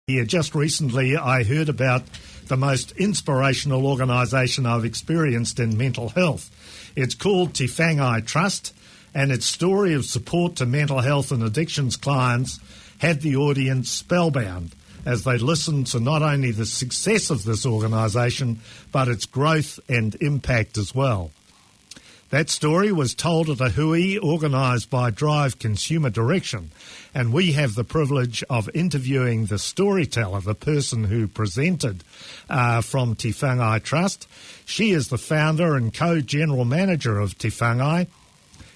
Yeah, just recently I heard about the most inspirational organisation I've experienced in mental health. It's called Whangai Trust, and its story of support to mental health and addictions clients had the audience spellbound as they listened to not only the success of this organisation, but its growth and impact as well. That story was told at a hui organised by Drive Consumer Direction, and we have the privilege of interviewing the storyteller, the person who presented from Whangai Trust. She is the founder and co-general manager of Whangai.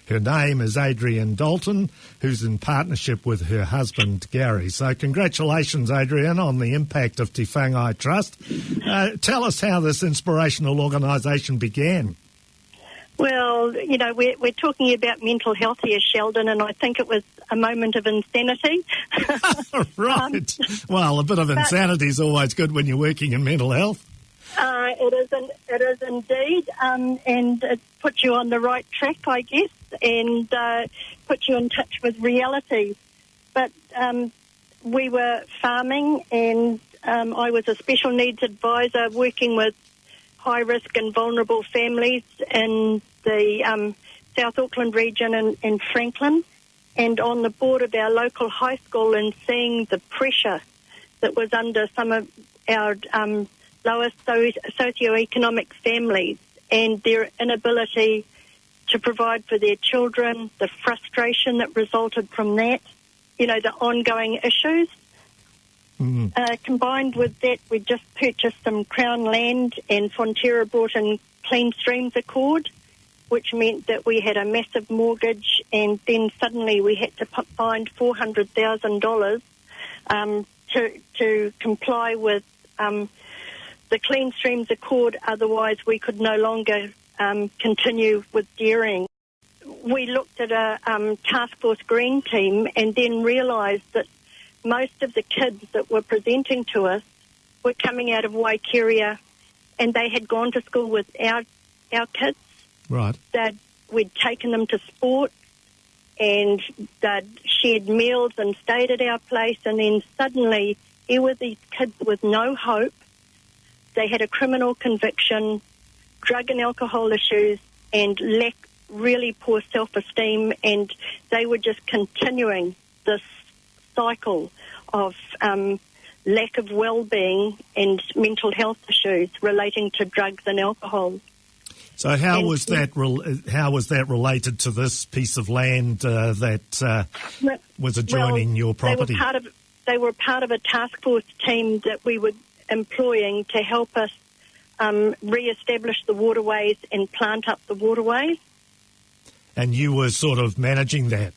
Her name is Adrienne Dalton, who's in partnership with her husband, Gary. So congratulations, Adrienne, on the impact of Whangai Trust. Tell us how this inspirational organisation began. Well, you know, we're talking about mental health here, Sheldon, and I think it was a moment of insanity. Right. Well, a bit of insanity is always good when you're working in mental health. It is indeed, and it puts you on the right track, I guess, and puts you in touch with reality. But we were farming, and I was a special needs advisor working with high-risk and vulnerable families in the South Auckland region in Franklin, and on the board of our local high school, and seeing the pressure that was under some of our lowest socioeconomic families and their inability to provide for their children, the frustration that resulted from that, you know, the ongoing issues. Combined with that, we just purchased some Crown land, and Fonterra brought in Clean Streams Accord, which meant that we had a massive mortgage, and then suddenly we had to find $400,000 to comply with the Clean Streams Accord. Otherwise, we could no longer continue with dairying. We looked at a Task Force Green team and then realised that most of the kids that were presenting to us were coming out of Waikeria, and they had gone to school with our kids. Right. We'd taken them to sport, and they'd shared meals and stayed at our place, and then suddenly here were these kids with no hope. They had a criminal conviction, drug and alcohol issues, and really poor self-esteem, and they were just continuing this cycle of lack of well-being and mental health issues relating to drugs and alcohol. So how was that related to this piece of land that was adjoining your property? They were part of a task force team that we were employing to help us re-establish the waterways and plant up the waterways. And you were sort of managing that?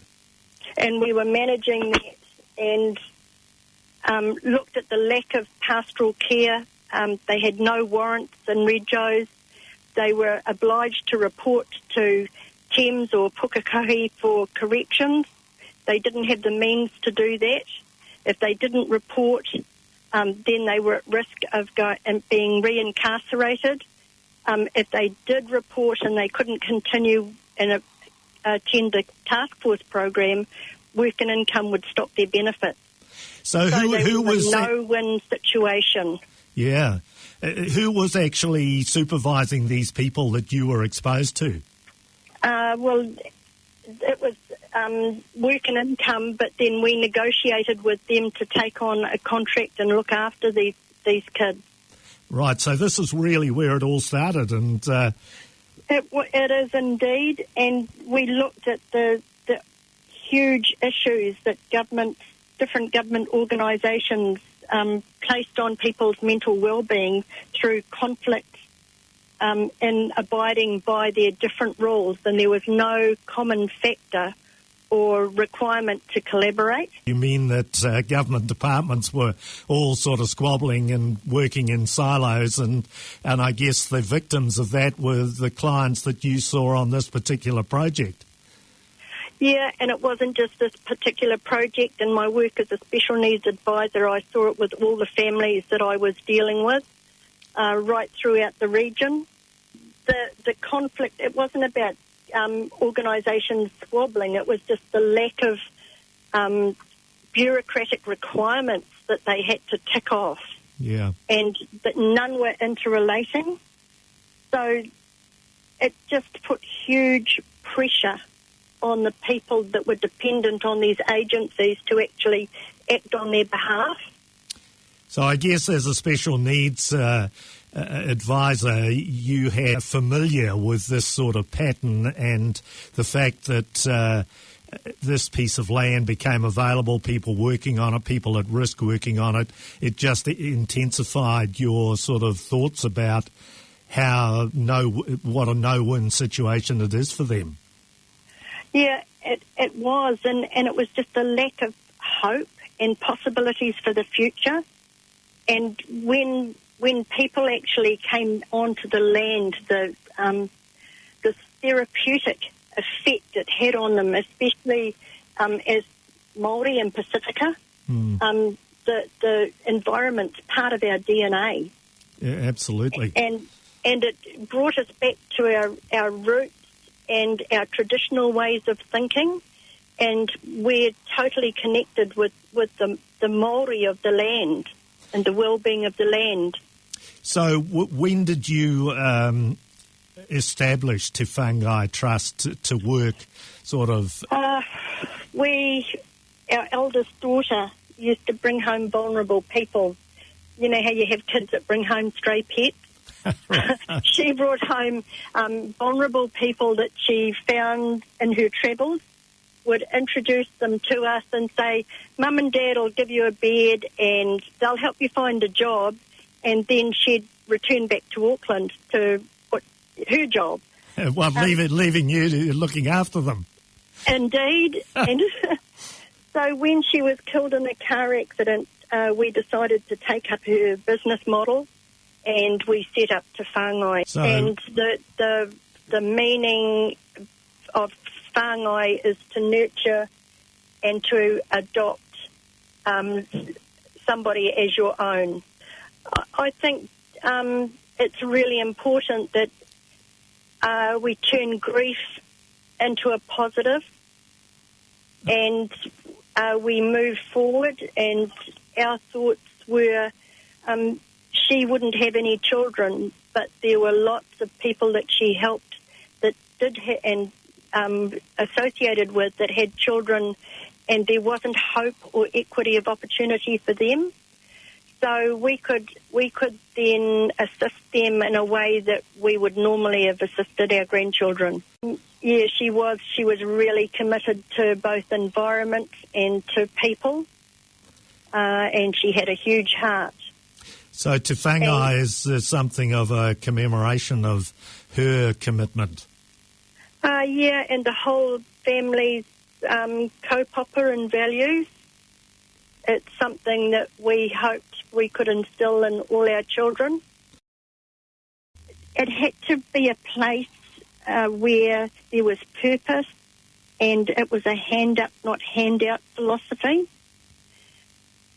And we were managing that, and looked at the lack of pastoral care. They had no warrants and regos. They were obliged to report to Thames or Pukekohe for corrections. They didn't have the means to do that. If they didn't report, then they were at risk of being re-incarcerated. If they did report and they couldn't continue and attend the task force program, work and income would stop their benefits. So who was a no-win situation? Yeah. Who was actually supervising these people that you were exposed to? Well, it was work and income, but then we negotiated with them to take on a contract and look after these kids. Right, so this is really where it all started. And It is indeed, and we looked at the huge issues that different government organisations placed on people's mental well-being through conflict in abiding by their different rules, and there was no common factor or requirement to collaborate. You mean that government departments were all sort of squabbling and working in silos, and I guess the victims of that were the clients that you saw on this particular project? Yeah, and it wasn't just this particular project. In my work as a special needs advisor, I saw it with all the families that I was dealing with right throughout the region. The conflict, it wasn't about organisations squabbling. It was just the lack of bureaucratic requirements that they had to tick off. Yeah. And that none were interrelating. So it just put huge pressure on the people that were dependent on these agencies to actually act on their behalf. So I guess as a special needs advisor, you are familiar with this sort of pattern and the fact that this piece of land became available, people working on it, people at risk working on it. It just intensified your sort of thoughts about what a no-win situation it is for them. Yeah, it was, and it was just a lack of hope and possibilities for the future. And when people actually came onto the land, the therapeutic effect it had on them, especially as Māori and Pacifica, the environment's part of our DNA. Yeah, absolutely. And it brought us back to our roots and our traditional ways of thinking, and we're totally connected with the Māori of the land and the well-being of the land. So when did you establish Te Whangai Trust to work sort of... Our eldest daughter used to bring home vulnerable people. You know how you have kids that bring home stray pets? She brought home vulnerable people that she found in her travels, would introduce them to us and say, Mum and Dad will give you a bed and they'll help you find a job, and then she'd return back to Auckland to put her job. Well, leaving you looking after them. Indeed. And so when she was killed in a car accident, we decided to take up her business model, and we set up Te Whangai. So, and the meaning of Whangai is to nurture and to adopt somebody as your own. I think it's really important that we turn grief into a positive, and we move forward. And our thoughts were she wouldn't have any children, but there were lots of people that she helped that did and associated with that had children, and there wasn't hope or equity of opportunity for them. So we could then assist them in a way that we would normally have assisted our grandchildren. Yeah, she was really committed to both environment and to people, and she had a huge heart. So Te Whangai is something of a commemoration of her commitment. Yeah, and the whole family's kaupapa and values. It's something that we hoped we could instill in all our children. It had to be a place where there was purpose, and it was a hand-up, not handout philosophy.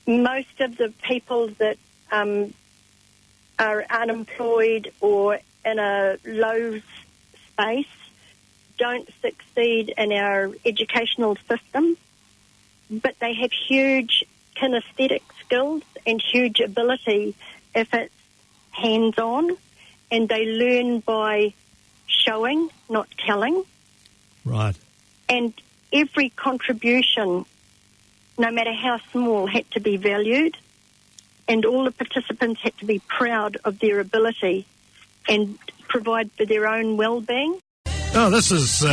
Most of the people that are unemployed or in a low space don't succeed in our educational system, but they have huge kinesthetic skills and huge ability if it's hands-on, and they learn by showing, not telling. Right. And every contribution, no matter how small, had to be valued, and all the participants had to be proud of their ability and provide for their own well-being. Oh, this is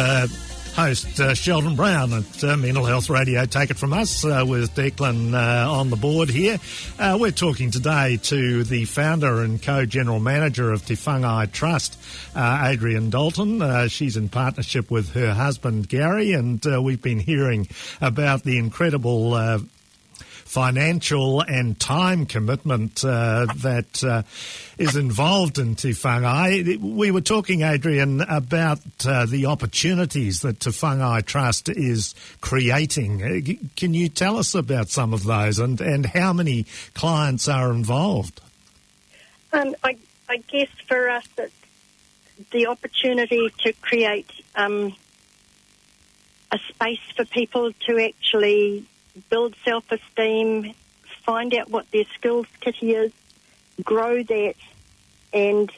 host Sheldon Brown at Mental Health Radio. Take it from us with Declan on the board here. We're talking today to the founder and co-general manager of Te Whangai Trust, Adrian Dalton. She's in partnership with her husband, Gary, and we've been hearing about the incredible financial and time commitment that is involved in Te Whangai. We were talking, Adrian, about the opportunities that Te Whangai Trust is creating. Can you tell us about some of those and how many clients are involved? I guess for us it's the opportunity to create a space for people to actually build self-esteem, find out what their skills kitty is, grow that, and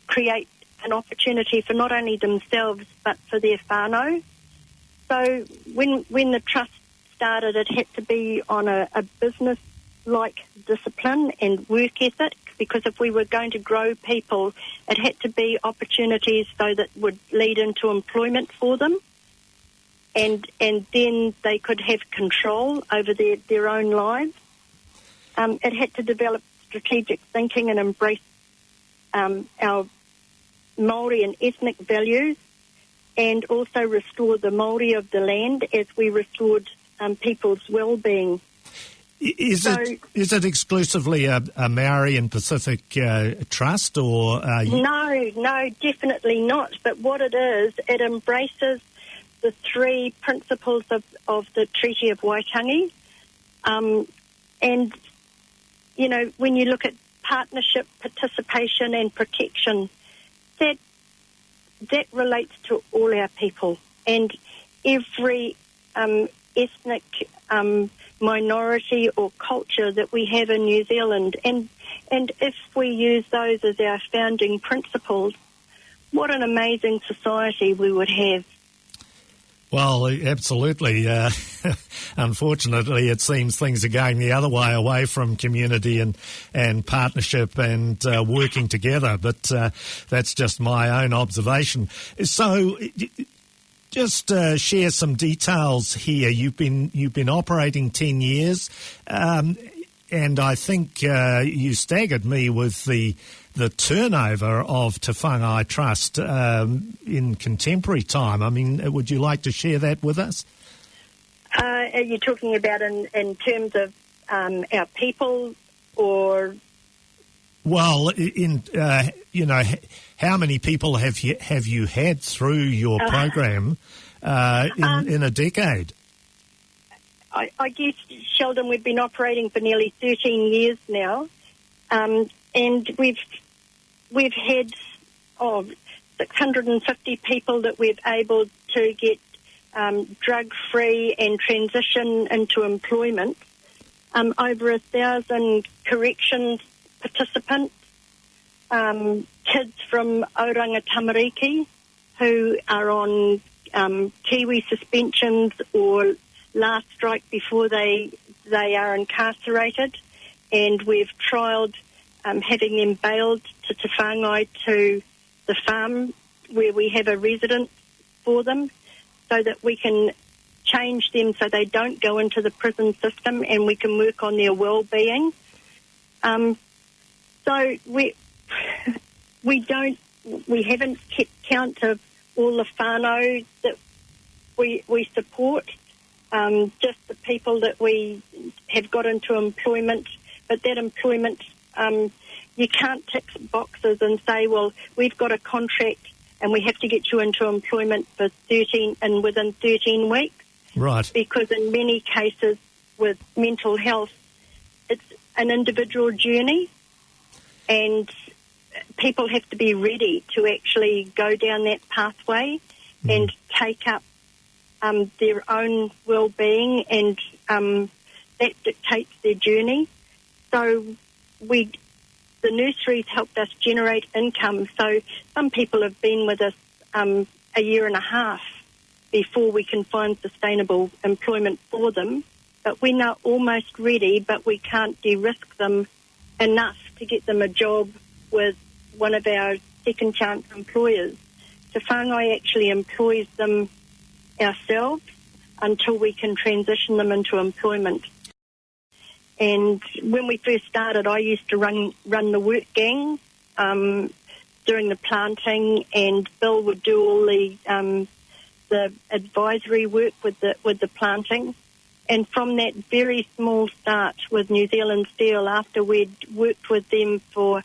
create an opportunity for not only themselves but for their whānau. So when the trust started, it had to be on a business-like discipline and work ethic, because if we were going to grow people, it had to be opportunities so that would lead into employment for them, and then they could have control over their own lives. It had to develop strategic thinking and embrace our Māori and ethnic values, and also restore the Māori of the land as we restored people's well-being. Is it exclusively a Maori and Pacific trust, or No, definitely not. But what it is, it embraces the three principles of the Treaty of Waitangi. And, you know, when you look at partnership, participation and protection, that relates to all our people and every ethnic minority or culture that we have in New Zealand. And if we use those as our founding principles, what an amazing society we would have. Well, absolutely. Unfortunately, it seems things are going the other way, away from community and partnership and working together. But that's just my own observation. So, just share some details here. You've been operating 10 years, and I think you staggered me with the turnover of Te Whangai Trust in contemporary time. I mean, would you like to share that with us? Are you talking about in terms of our people, or? Well, how many people have you had through your program in a decade? I guess, Sheldon, we've been operating for nearly 13 years now, and we've had 650 people that we've able to get drug-free and transition into employment. Over 1,000 corrections participants, kids from Oranga Tamariki who are on Kiwi suspensions or last strike before they are incarcerated, and we've trialled having them bailed to Te Whangai to the farm where we have a residence for them, so that we can change them so they don't go into the prison system and we can work on their well-being. So we haven't kept count of all the whānau that we support, just the people that we have got into employment. But that employment, you can't tick boxes and say, well, we've got a contract and we have to get you into employment for within 13 weeks. Right. Because in many cases with mental health, it's an individual journey, and people have to be ready to actually go down that pathway and take up their own well-being, and that dictates their journey. So the nurseries helped us generate income. So some people have been with us a year and a half before we can find sustainable employment for them. But we're now almost ready, but we can't de-risk them enough to get them a job with one of our second chance employers. Te Whangai actually employs them ourselves until we can transition them into employment. And when we first started, I used to run the work gang during the planting, and Bill would do all the advisory work with the planting. And from that very small start with New Zealand Steel, after we'd worked with them for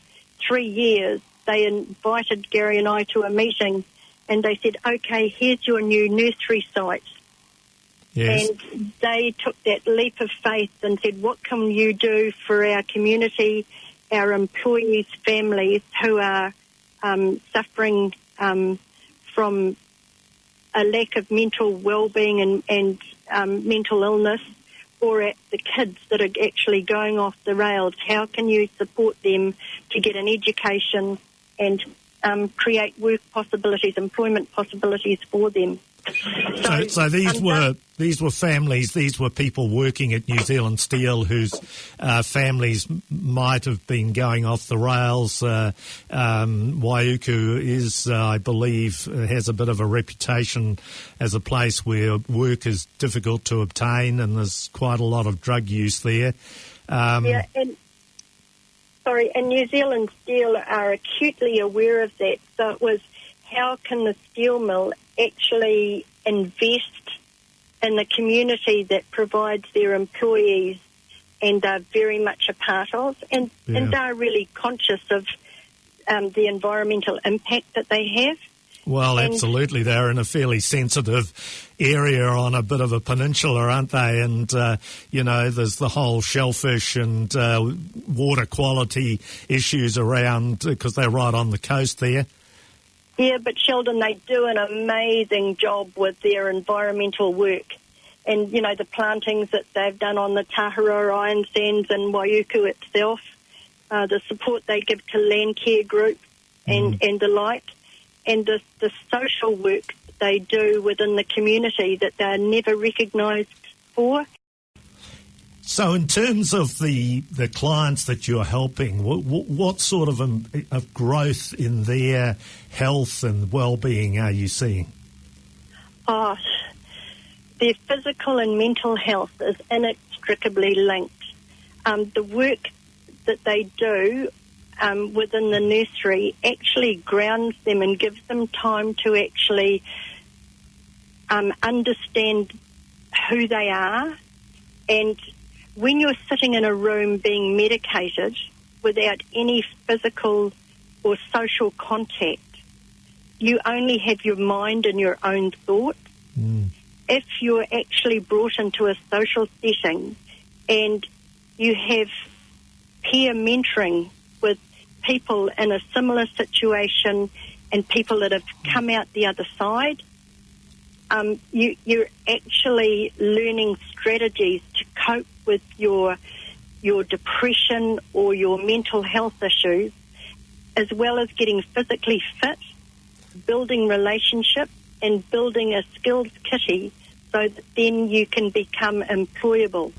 3 years, they invited Gary and I to a meeting, and they said, okay, here's your new nursery site. Yes. And they took that leap of faith and said, what can you do for our community, our employees' families who are suffering from a lack of mental well-being and mental illness? or at the kids that are actually going off the rails? How can you support them to get an education and create work possibilities, employment possibilities for them? So these were families, these were people working at New Zealand Steel whose families might have been going off the rails. Waiuku is, I believe, has a bit of a reputation as a place where work is difficult to obtain, and there's quite a lot of drug use there. And New Zealand Steel are acutely aware of that. So it was, how can the steel mill actually invest in the community that provides their employees and are very much a part of, and are really conscious of the environmental impact that they have. Well, absolutely. They're in a fairly sensitive area on a bit of a peninsula, aren't they? And, there's the whole shellfish and water quality issues around because they're right on the coast there. Yeah, but Sheldon, they do an amazing job with their environmental work. And, the plantings that they've done on the Taharoa iron sands and Waiuku itself, the support they give to land care groups and the like, and the social work they do within the community that they're never recognised for. So in terms of the clients that you're helping, what sort of growth in their health and well-being are you seeing? Their physical and mental health is inextricably linked. The work that they do within the nursery actually grounds them and gives them time to actually understand who they are. And when you're sitting in a room being medicated without any physical or social contact, you only have your mind and your own thoughts. If you're actually brought into a social setting and you have peer mentoring with people in a similar situation and people that have come out the other side, you're actually learning strategies to cope with your depression or your mental health issues, as well as getting physically fit, building relationships, and building a skills kitty so that then you can become employable.